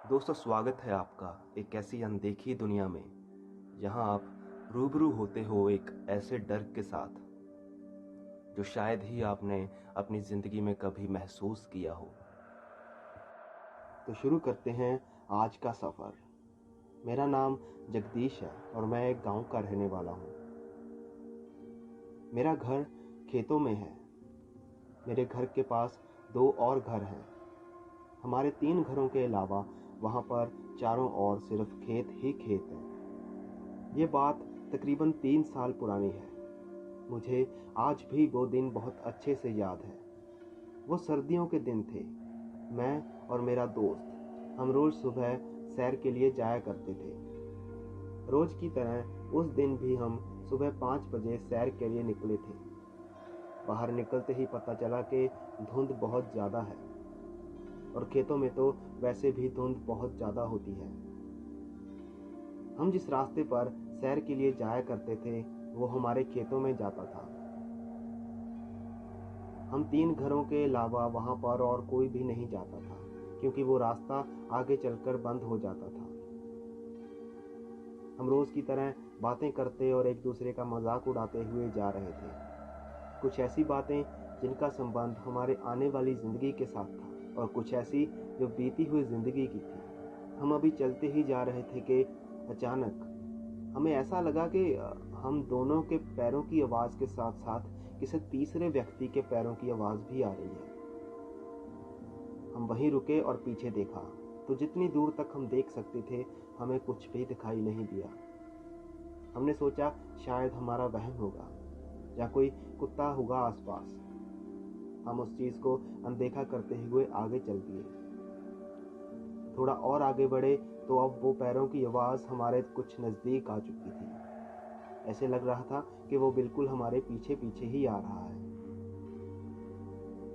दोस्तों, स्वागत है आपका एक ऐसी अनदेखी दुनिया में जहां आप रूबरू होते हो एक ऐसे डर के साथ जो शायद ही आपने अपनी ज़िंदगी में कभी महसूस किया हो। तो शुरू करते हैं आज का सफ़र। मेरा नाम जगदीश है और मैं एक गांव का रहने वाला हूं। मेरा घर खेतों में है। मेरे घर के पास 2 और घर हैं। हमारे 3 घरों के अलावा वहाँ पर चारों ओर सिर्फ खेत ही खेत हैं। ये बात तकरीबन 3 साल पुरानी है। मुझे आज भी वो दिन बहुत अच्छे से याद है। वो सर्दियों के दिन थे। मैं और मेरा दोस्त हम रोज़ सुबह सैर के लिए जाया करते थे। रोज़ की तरह उस दिन भी हम सुबह 5 बजे सैर के लिए निकले थे। बाहर निकलते ही पता चला कि धुंध बहुत ज़्यादा है और खेतों में तो वैसे भी धुंध बहुत ज़्यादा होती है। हम जिस रास्ते पर सैर के लिए जाया करते थे वो हमारे खेतों में जाता था। हम 3 घरों के अलावा वहाँ पर और कोई भी नहीं जाता था क्योंकि वो रास्ता आगे चलकर बंद हो जाता था। हम रोज़ की तरह बातें करते और एक दूसरे का मजाक उड़ाते हुए जा रहे थे। कुछ ऐसी बातें जिनका संबंध हमारे आने वाली ज़िंदगी के साथ था और कुछ ऐसी जो बीती हुई ज़िंदगी की थी। हम अभी चलते ही जा रहे थे कि अचानक हमें ऐसा लगा कि हम दोनों के पैरों की आवाज़ के साथ साथ किसी तीसरे व्यक्ति के पैरों की आवाज़ भी आ रही है। हम वहीं रुके और पीछे देखा तो जितनी दूर तक हम देख सकते थे हमें कुछ भी दिखाई नहीं दिया। हमने सोचा शायद हमारा वहम होगा या कोई कुत्ता होगा आसपास। हम उस चीज़ को अनदेखा करते हुए आगे चल दिए। थोड़ा और आगे बढ़े तो अब वो पैरों की आवाज़ हमारे कुछ नज़दीक आ चुकी थी। ऐसे लग रहा था कि वो बिल्कुल हमारे पीछे पीछे ही आ रहा है।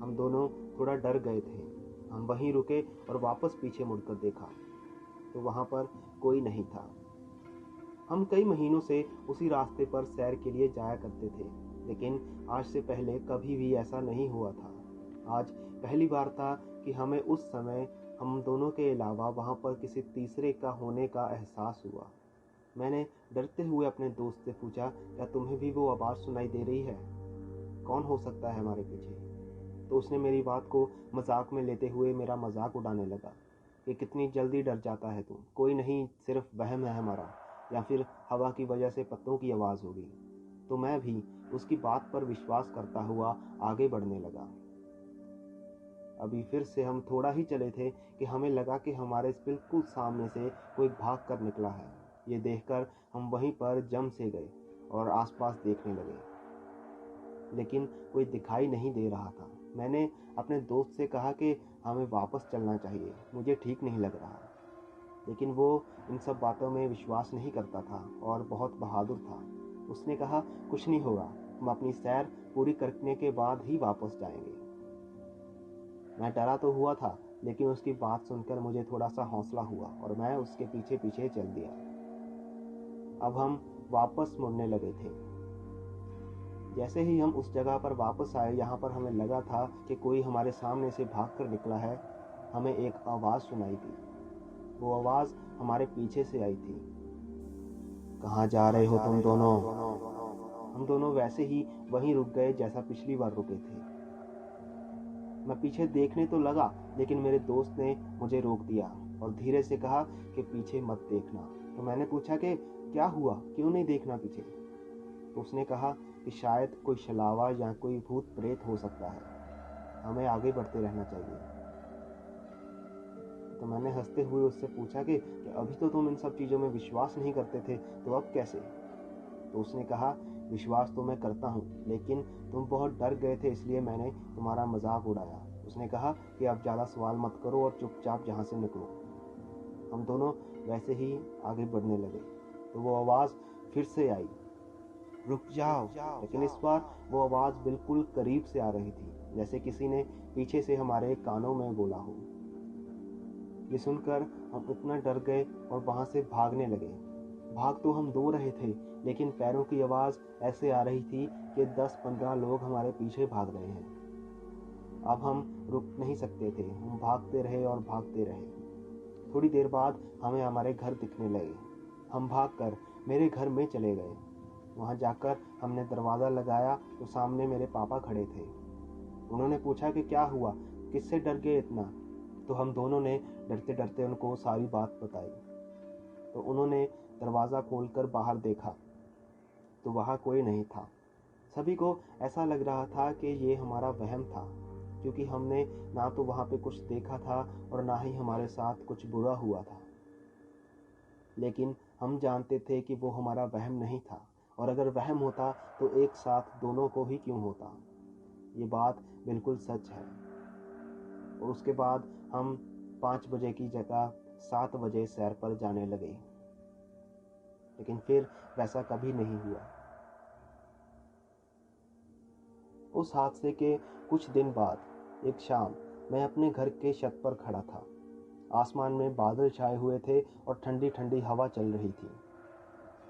हम दोनों थोड़ा डर गए थे। हम वहीं रुके और वापस पीछे मुड़कर देखा तो वहाँ पर कोई नहीं था। हम कई महीनों से उसी रास्ते पर सैर के लिए जाया करते थे, लेकिन आज से पहले कभी भी ऐसा नहीं हुआ था। आज पहली बार था कि हमें उस समय हम दोनों के अलावा वहाँ पर किसी तीसरे का होने का एहसास हुआ। मैंने डरते हुए अपने दोस्त से पूछा, क्या तुम्हें भी वो आवाज़ सुनाई दे रही है? कौन हो सकता है हमारे पीछे? तो उसने मेरी बात को मजाक में लेते हुए मेरा मजाक उड़ाने लगा कि कितनी जल्दी डर जाता है तुम, कोई नहीं, सिर्फ वहम है हमारा, या फिर हवा की वजह से पत्तों की आवाज़ होगी। तो मैं भी उसकी बात पर विश्वास करता हुआ आगे बढ़ने लगा। अभी फिर से हम थोड़ा ही चले थे कि हमें लगा कि हमारे बिल्कुल सामने से कोई भाग कर निकला है। ये देखकर हम वहीं पर जम से गए और आसपास देखने लगे, लेकिन कोई दिखाई नहीं दे रहा था। मैंने अपने दोस्त से कहा कि हमें वापस चलना चाहिए, मुझे ठीक नहीं लग रहा। लेकिन वो इन सब बातों में विश्वास नहीं करता था और बहुत बहादुर था। उसने कहा, कुछ नहीं होगा, हम अपनी सैर पूरी करने के बाद ही वापस जाएंगे। मैं डरा तो हुआ था, लेकिन उसकी बात सुनकर मुझे थोड़ा सा हौसला हुआ और मैं उसके पीछे पीछे चल दिया। अब हम वापस मुड़ने लगे थे। जैसे ही हम उस जगह पर वापस आए जहाँ पर हमें लगा था कि कोई हमारे सामने से भाग कर निकला है, हमें एक आवाज़ सुनाई दी। वो आवाज़ हमारे पीछे से आई थी। कहाँ जा रहे हो तुम दोनों? हम दोनों वैसे ही वहीं रुक गए जैसा पिछली बार रुके थे। मैं पीछे देखने तो लगा, लेकिन मेरे दोस्त ने मुझे रोक दिया और धीरे से कहा कि पीछे मत देखना। तो मैंने पूछा कि क्या हुआ, क्यों नहीं देखना पीछे? तो उसने कहा कि शायद कोई छलावा या कोई भूत प्रेत हो सकता है, हमें आगे बढ़ते रहना चाहिए। तो मैंने हंसते हुए उससे पूछा कि अभी तो तुम इन सब चीज़ों में विश्वास नहीं करते थे, तो अब कैसे? तो उसने कहा, विश्वास तो मैं करता हूँ, लेकिन तुम बहुत डर गए थे इसलिए मैंने तुम्हारा मजाक उड़ाया। उसने कहा कि अब ज़्यादा सवाल मत करो और चुपचाप यहाँ से निकलो। हम दोनों वैसे ही आगे बढ़ने लगे तो वो आवाज़ फिर से आई, रुक जाओ। लेकिन इस बार वो आवाज़ बिल्कुल करीब से आ रही थी, जैसे किसी ने पीछे से हमारे कानों में बोला हो। ये सुनकर हम इतना डर गए और वहाँ से भागने लगे। भाग तो हम 2 रहे थे, लेकिन पैरों की आवाज़ ऐसे आ रही थी कि 10-15 लोग हमारे पीछे भाग रहे हैं। अब हम रुक नहीं सकते थे, हम भागते रहे और भागते रहे। थोड़ी देर बाद हमें हमारे घर दिखने लगे। हम भागकर मेरे घर में चले गए। वहाँ जाकर हमने दरवाज़ा लगाया तो सामने मेरे पापा खड़े थे। उन्होंने पूछा कि क्या हुआ, किससे डर गए इतना? तो हम दोनों ने डरते डरते उनको सारी बात बताई। तो उन्होंने दरवाज़ा खोलकर बाहर देखा तो वहाँ कोई नहीं था। सभी को ऐसा लग रहा था कि ये हमारा वहम था, क्योंकि हमने ना तो वहाँ पे कुछ देखा था और ना ही हमारे साथ कुछ बुरा हुआ था। लेकिन हम जानते थे कि वो हमारा वहम नहीं था, और अगर वहम होता तो एक साथ दोनों को ही क्यों होता। ये बात बिल्कुल सच है। और उसके बाद हम 5 बजे की जगह 7 बजे सैर पर जाने लगे, लेकिन फिर वैसा कभी नहीं हुआ। उस हादसे के कुछ दिन बाद एक शाम मैं अपने घर के छत पर खड़ा था। आसमान में बादल छाए हुए थे और ठंडी ठंडी हवा चल रही थी।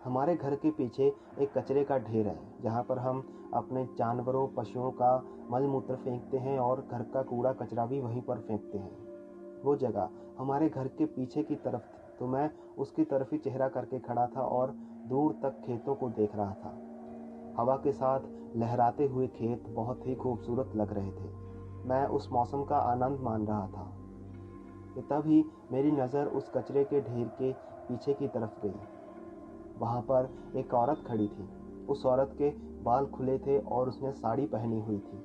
हमारे घर के पीछे एक कचरे का ढेर है, जहाँ पर हम अपने जानवरों पशुओं का मल मूत्र फेंकते हैं और घर का कूड़ा कचरा भी वहीं पर फेंकते हैं। वो जगह हमारे घर के पीछे की तरफ थी, तो मैं उसकी तरफ ही चेहरा करके खड़ा था और दूर तक खेतों को देख रहा था। हवा के साथ लहराते हुए खेत बहुत ही खूबसूरत लग रहे थे। मैं उस मौसम का आनंद मान रहा था कि तभी मेरी नज़र उस कचरे के ढेर के पीछे की तरफ गई। वहाँ पर एक औरत खड़ी थी। उस औरत के बाल खुले थे और उसने साड़ी पहनी हुई थी।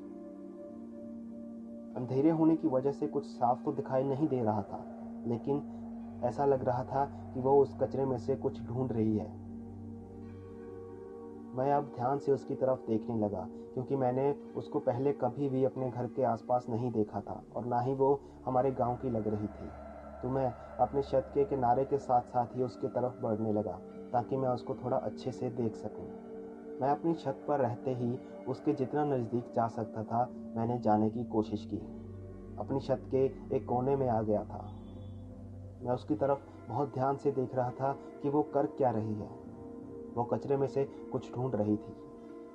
अंधेरे होने की वजह से कुछ साफ तो दिखाई नहीं दे रहा था, लेकिन ऐसा लग रहा था कि वो उस कचरे में से कुछ ढूंढ रही है। मैं अब ध्यान से उसकी तरफ देखने लगा, क्योंकि मैंने उसको पहले कभी भी अपने घर के आसपास नहीं देखा था और ना ही वो हमारे गांव की लग रही थी। तो मैं अपने छत के किनारे के साथ साथ ही उसकी तरफ बढ़ने लगा, ताकि मैं उसको थोड़ा अच्छे से देख सकूं। मैं अपनी छत पर रहते ही उसके जितना नज़दीक जा सकता था मैंने जाने की कोशिश की। अपनी छत के एक कोने में आ गया था। मैं उसकी तरफ बहुत ध्यान से देख रहा था कि वो कर क्या रही है। वो कचरे में से कुछ ढूंढ रही थी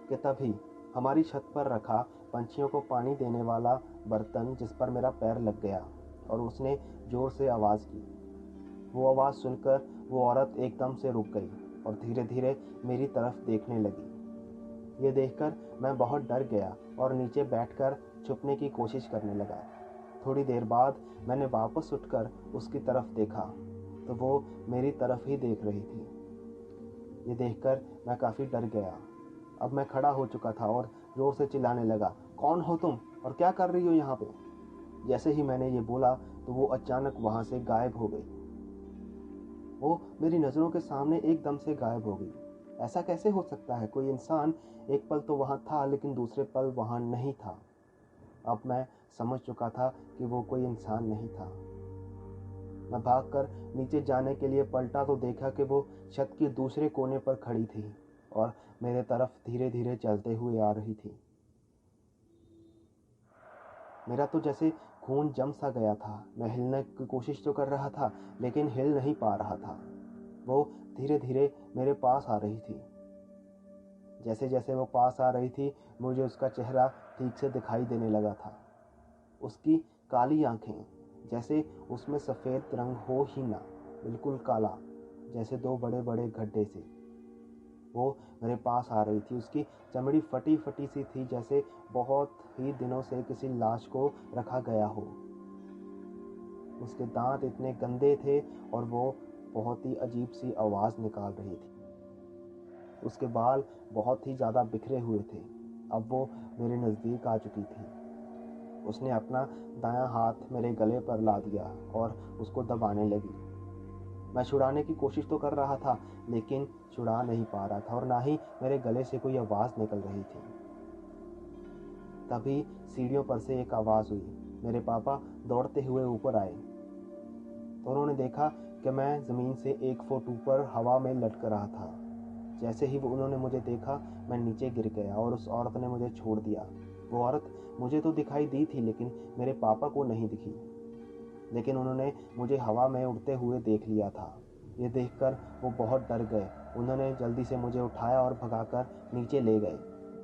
कि तभी हमारी छत पर रखा पंछियों को पानी देने वाला बर्तन जिस पर मेरा पैर लग गया और उसने जोर से आवाज़ की। वो आवाज़ सुनकर वो औरत एकदम से रुक गई और धीरे धीरे मेरी तरफ देखने लगी। ये देखकर मैं बहुत डर गया और नीचे बैठकर छुपने की कोशिश करने लगा। थोड़ी देर बाद मैंने वापस उठकर उसकी तरफ देखा तो वो मेरी तरफ ही देख रही थी। ये देखकर मैं काफ़ी डर गया। अब मैं खड़ा हो चुका था और जोर से चिल्लाने लगा, कौन हो तुम और क्या कर रही हो यहाँ पे? जैसे ही मैंने ये बोला तो वो अचानक वहाँ से गायब हो गई। वो मेरी नज़रों के सामने एकदम से गायब हो गई। ऐसा कैसे हो सकता है? कोई इंसान एक पल तो वहाँ था लेकिन दूसरे पल वहाँ नहीं था। अब मैं समझ चुका था कि वो कोई इंसान नहीं था। मैं भागकर नीचे जाने के लिए पलटा तो देखा कि वो छत के दूसरे कोने पर खड़ी थी और मेरे तरफ धीरे धीरे चलते हुए आ रही थी। मेरा तो जैसे खून जम सा गया था। मैं हिलने की कोशिश तो कर रहा था लेकिन हिल नहीं पा रहा था। वो धीरे धीरे मेरे पास आ रही थी। जैसे जैसे वो पास आ रही थी मुझे उसका चेहरा ठीक से दिखाई देने लगा था। उसकी काली आंखें, जैसे उसमें सफ़ेद रंग हो ही ना, बिल्कुल काला, जैसे दो बड़े बड़े गड्ढे से। वो मेरे पास आ रही थी। उसकी चमड़ी फटी फटी सी थी, जैसे बहुत ही दिनों से किसी लाश को रखा गया हो। उसके दांत इतने गंदे थे और वो बहुत ही अजीब सी आवाज़ निकाल रही थी। उसके बाल बहुत ही ज़्यादा बिखरे हुए थे। अब वो मेरे नज़दीक आ चुकी थी। उसने अपना दायां हाथ मेरे गले पर ला दिया और उसको दबाने लगी। मैं छुड़ाने की कोशिश तो कर रहा था लेकिन छुड़ा नहीं पा रहा था और ना ही मेरे गले से कोई आवाज़ निकल रही थी। तभी सीढ़ियों पर से एक आवाज़ हुई। मेरे पापा दौड़ते हुए ऊपर आए तो उन्होंने देखा कि मैं ज़मीन से 1 फुट ऊपर हवा में लटक रहा था। जैसे ही उन्होंने मुझे देखा मैं नीचे गिर गया और उस औरत ने मुझे छोड़ दिया। वो औरत मुझे तो दिखाई दी थी लेकिन मेरे पापा को नहीं दिखी, लेकिन उन्होंने मुझे हवा में उड़ते हुए देख लिया था। ये देखकर वो बहुत डर गए। उन्होंने जल्दी से मुझे उठाया और भगाकर नीचे ले गए।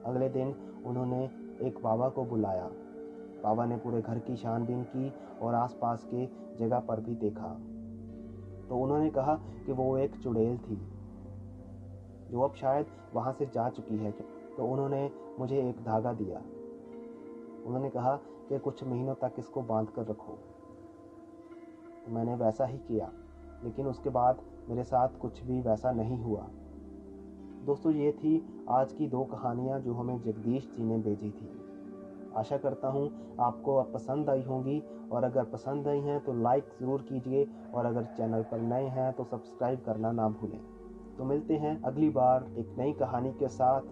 अगले दिन उन्होंने एक बाबा को बुलाया। बाबा ने पूरे घर की छानबीन की और आसपास के जगह पर भी देखा। तो उन्होंने कहा कि वो एक चुड़ैल थी जो अब शायद वहाँ से जा चुकी है। तो उन्होंने मुझे एक धागा दिया। उन्होंने कहा कि कुछ महीनों तक इसको बांध कर रखो। तो मैंने वैसा ही किया, लेकिन उसके बाद मेरे साथ कुछ भी वैसा नहीं हुआ। दोस्तों, ये थी आज की 2 कहानियाँ जो हमें जगदीश जी ने भेजी थी। आशा करता हूँ आपको पसंद आई होंगी, और अगर पसंद आई हैं तो लाइक ज़रूर कीजिए, और अगर चैनल पर नए हैं तो सब्सक्राइब करना ना भूलें। तो मिलते हैं अगली बार एक नई कहानी के साथ।